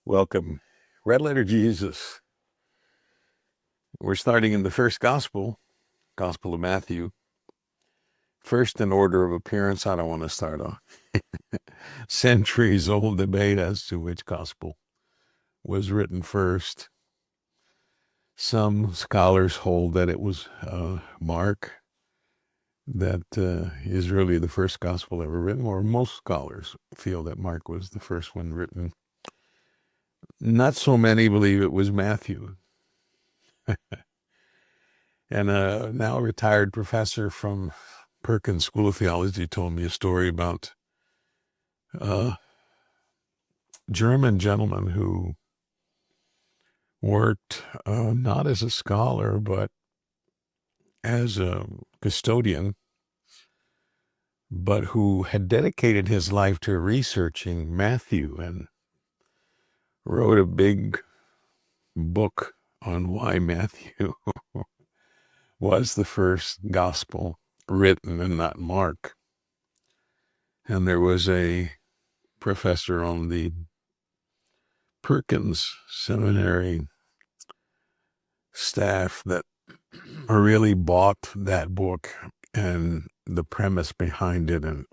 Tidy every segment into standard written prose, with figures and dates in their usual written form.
Welcome. Red Letter Jesus. We're starting in the first gospel, Gospel of Matthew. First in order of appearance, I don't want to start off. Centuries old debate as to which gospel was written first. Some scholars hold that it was Mark, that is really the first gospel ever written, or most scholars feel that Mark was the first one written. Not so many believe it was Matthew. And a now retired professor from Perkins School of Theology told me a story about a German gentleman who worked not as a scholar, but as a custodian, but who had dedicated his life to researching Matthew and wrote a big book on why Matthew was the first gospel written and not Mark. And there was a professor on the Perkins Seminary staff that really bought that book and the premise behind it. And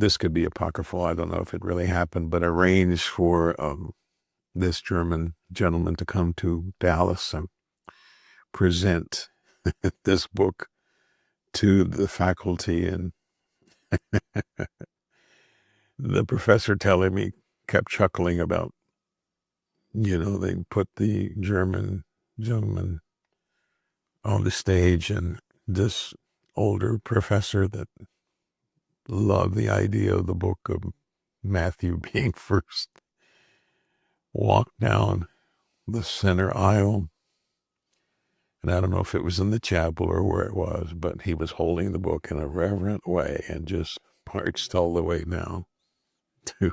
this could be apocryphal. I don't know if it really happened, but arranged for this German gentleman to come to Dallas and present this book to the faculty. And the professor telling me kept chuckling about, they put the German gentleman on the stage, and this older professor that loved the idea of the book of Matthew being first walked down the center aisle. And I don't know if it was in the chapel or where it was, but he was holding the book in a reverent way and just marched all the way down to,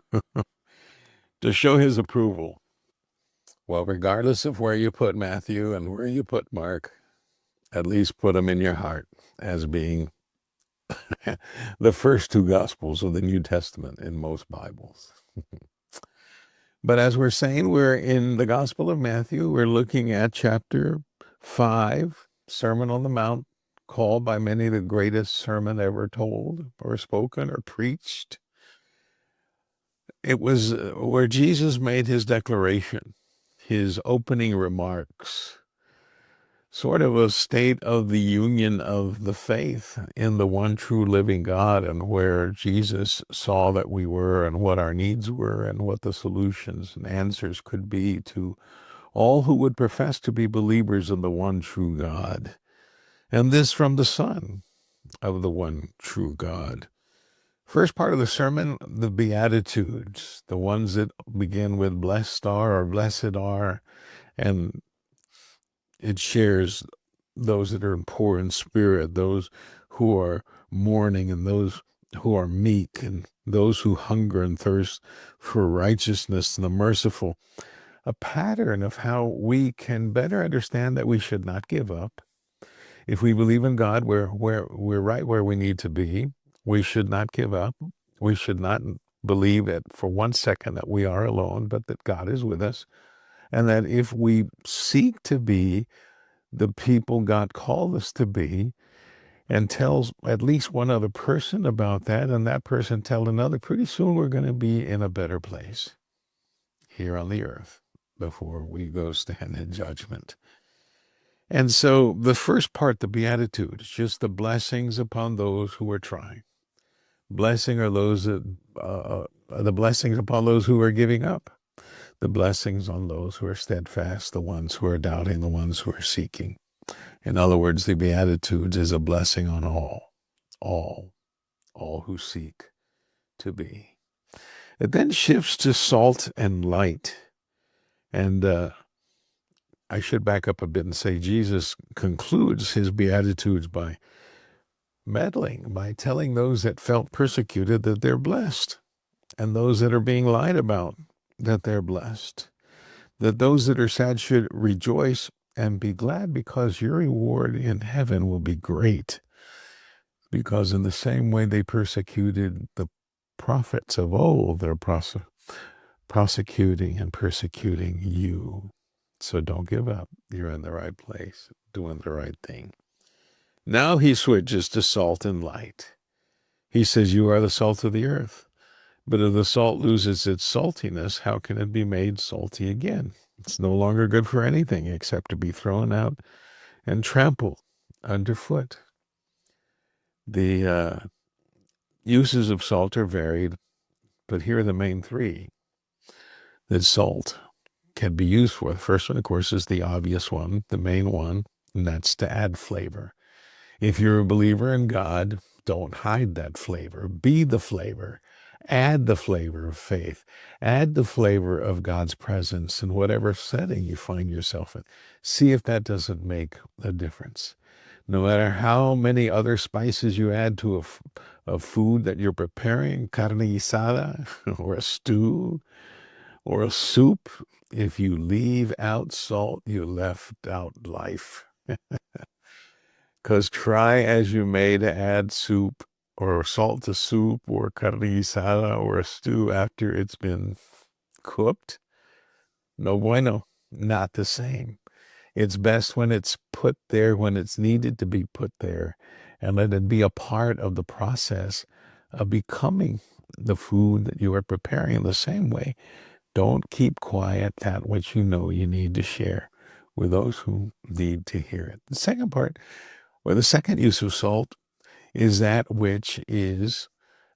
to show his approval. Well, regardless of where you put Matthew and where you put Mark, at least put them in your heart as being the first two Gospels of the New Testament in most Bibles. But as we're saying, we're in the Gospel of Matthew. We're looking at chapter 5, Sermon on the Mount, called by many the greatest sermon ever told or spoken or preached. It was where Jesus made his declaration, his opening remarks, sort of a state of the union of the faith in the one true living God, and where Jesus saw that we were and what our needs were and what the solutions and answers could be to all who would profess to be believers in the one true God. And this from the Son of the one true God. First part of the sermon, the Beatitudes, the ones that begin with blessed are or blessed are, and it shares those that are poor in spirit, those who are mourning, and those who are meek, and those who hunger and thirst for righteousness, and the merciful. A pattern of how we can better understand that we should not give up. If we believe in God, we're right where we need to be. We should not give up. We should not believe it for 1 second that we are alone, but that God is with us. And that if we seek to be the people God called us to be, and tells at least one other person about that, and that person tell another, pretty soon we're going to be in a better place here on the earth before we go stand in judgment. And so the first part, the Beatitudes, just the blessings upon those who are trying. Blessing are those that, the blessings upon those who are giving up. The blessings on those who are steadfast, the ones who are doubting, the ones who are seeking. In other words, the Beatitudes is a blessing on all who seek to be. It then shifts to salt and light. And I should back up a bit and say Jesus concludes his Beatitudes by meddling, by telling those that felt persecuted that they're blessed, and those that are being lied about that they're blessed, that those that are sad should rejoice and be glad, because your reward in heaven will be great. Because in the same way they persecuted the prophets of old, they're prosecuting and persecuting you. So don't give up. You're in the right place, doing the right thing. Now he switches to salt and light. He says, you are the salt of the earth. But if the salt loses its saltiness, how can it be made salty again? It's no longer good for anything except to be thrown out and trampled underfoot. The uses of salt are varied, but here are the main three that salt can be used for. The first one, of course, is the obvious one, the main one, and that's to add flavor. If you're a believer in God, don't hide that flavor. Be the flavor. Add the flavor of faith. Add the flavor of God's presence in whatever setting you find yourself in. See if that doesn't make a difference. No matter how many other spices you add to a food that you're preparing, carne guisada, or a stew, or a soup, if you leave out salt, you left out life. Because try as you may to add soup or salt to soup or carne guisada or a stew after it's been cooked, no bueno, not the same. It's best when it's put there when it's needed to be put there, and let it be a part of the process of becoming the food that you are preparing. In the same way, don't keep quiet that which you know you need to share with those who need to hear it. The second part, or the second use of salt, is that which is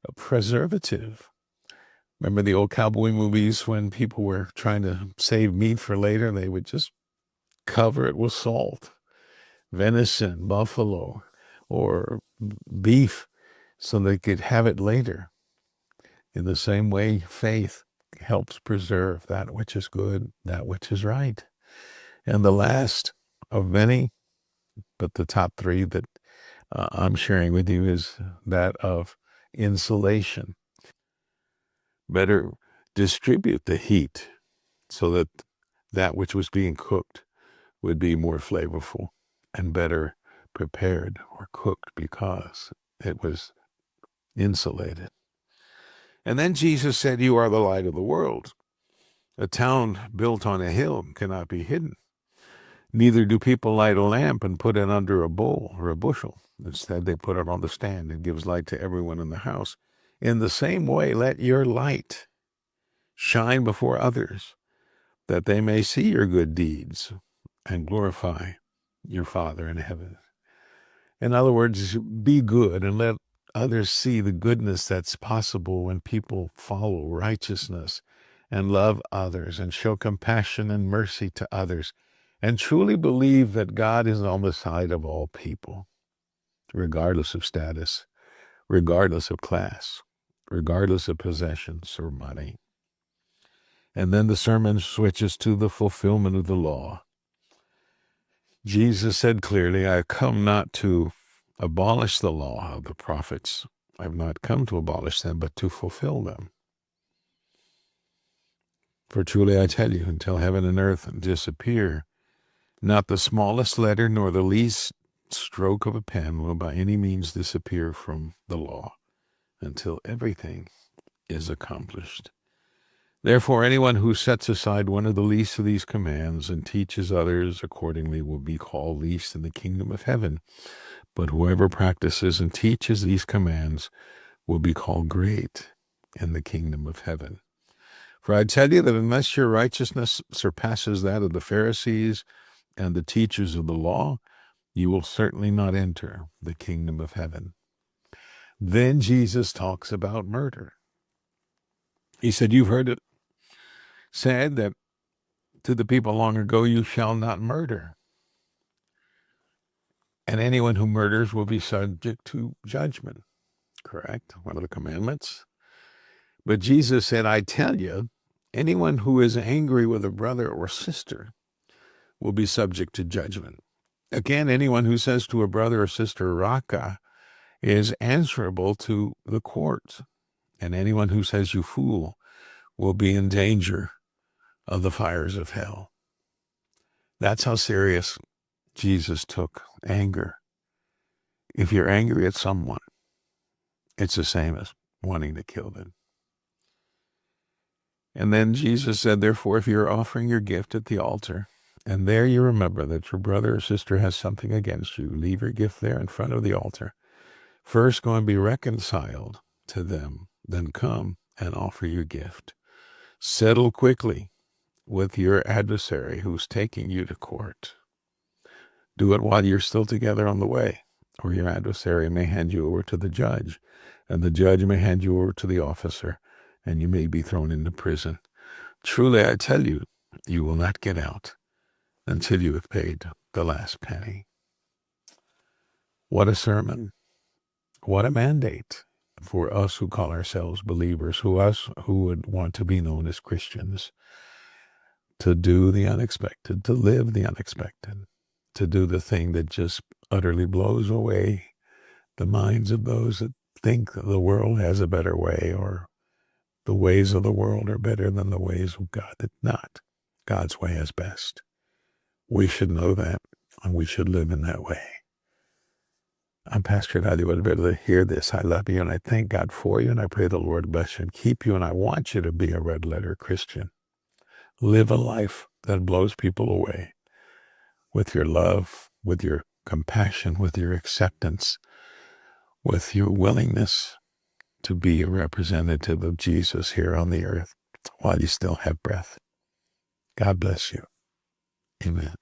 a preservative. Remember the old cowboy movies when people were trying to save meat for later? They would just cover it with salt. Venison, buffalo, or beef, so they could have it later. In the same way, faith helps preserve that which is good, that which is right. And the last of many, but the top three that I'm sharing with you is that of insulation. Better distribute the heat so that that which was being cooked would be more flavorful and better prepared or cooked because it was insulated. And then Jesus said, you are the light of the world. A town built on a hill cannot be hidden. Neither do people light a lamp and put it under a bowl or a bushel. Instead, they put it on the stand. It gives light to everyone in the house. In the same way, let your light shine before others, that they may see your good deeds and glorify your Father in heaven. In other words, be good and let others see the goodness that's possible when people follow righteousness and love others and show compassion and mercy to others and truly believe that God is on the side of all people, regardless of status, regardless of class, regardless of possessions or money. And then the sermon switches to the fulfillment of the law. Jesus said clearly, I have come not to abolish the law of the prophets. I have not come to abolish them, but to fulfill them. For truly I tell you, until heaven and earth disappear, not the smallest letter nor the least stroke of a pen will by any means disappear from the law until everything is accomplished. Therefore, anyone who sets aside one of the least of these commands and teaches others accordingly will be called least in the kingdom of heaven. But whoever practices and teaches these commands will be called great in the kingdom of heaven. For I tell you that unless your righteousness surpasses that of the Pharisees and the teachers of the law, you will certainly not enter the kingdom of heaven. Then Jesus talks about murder. He said, you've heard it said that to the people long ago, you shall not murder. And anyone who murders will be subject to judgment. Correct? One of the commandments. But Jesus said, I tell you, anyone who is angry with a brother or sister will be subject to judgment. Again, anyone who says to a brother or sister, Raka, is answerable to the court. And anyone who says, you fool, will be in danger of the fires of hell. That's how serious Jesus took anger. If you're angry at someone, it's the same as wanting to kill them. And then Jesus said, therefore, if you're offering your gift at the altar, and there you remember that your brother or sister has something against you, leave your gift there in front of the altar. First go and be reconciled to them, then come and offer your gift. Settle quickly with your adversary who's taking you to court. Do it while you're still together on the way, or your adversary may hand you over to the judge, and the judge may hand you over to the officer, and you may be thrown into prison. Truly, I tell you, you will not get out until you have paid the last penny. What a sermon. What a mandate for us who call ourselves believers, who would want to be known as Christians, to do the unexpected, to live the unexpected, to do the thing that just utterly blows away the minds of those that think that the world has a better way, or the ways of the world are better than the ways of God. That not. God's way is best. We should know that, and we should live in that way. I'm Pastor Nadia. You would be able to hear this. I love you, and I thank God for you, and I pray the Lord bless you and keep you, and I want you to be a red-letter Christian. Live a life that blows people away with your love, with your compassion, with your acceptance, with your willingness to be a representative of Jesus here on the earth while you still have breath. God bless you. Amen.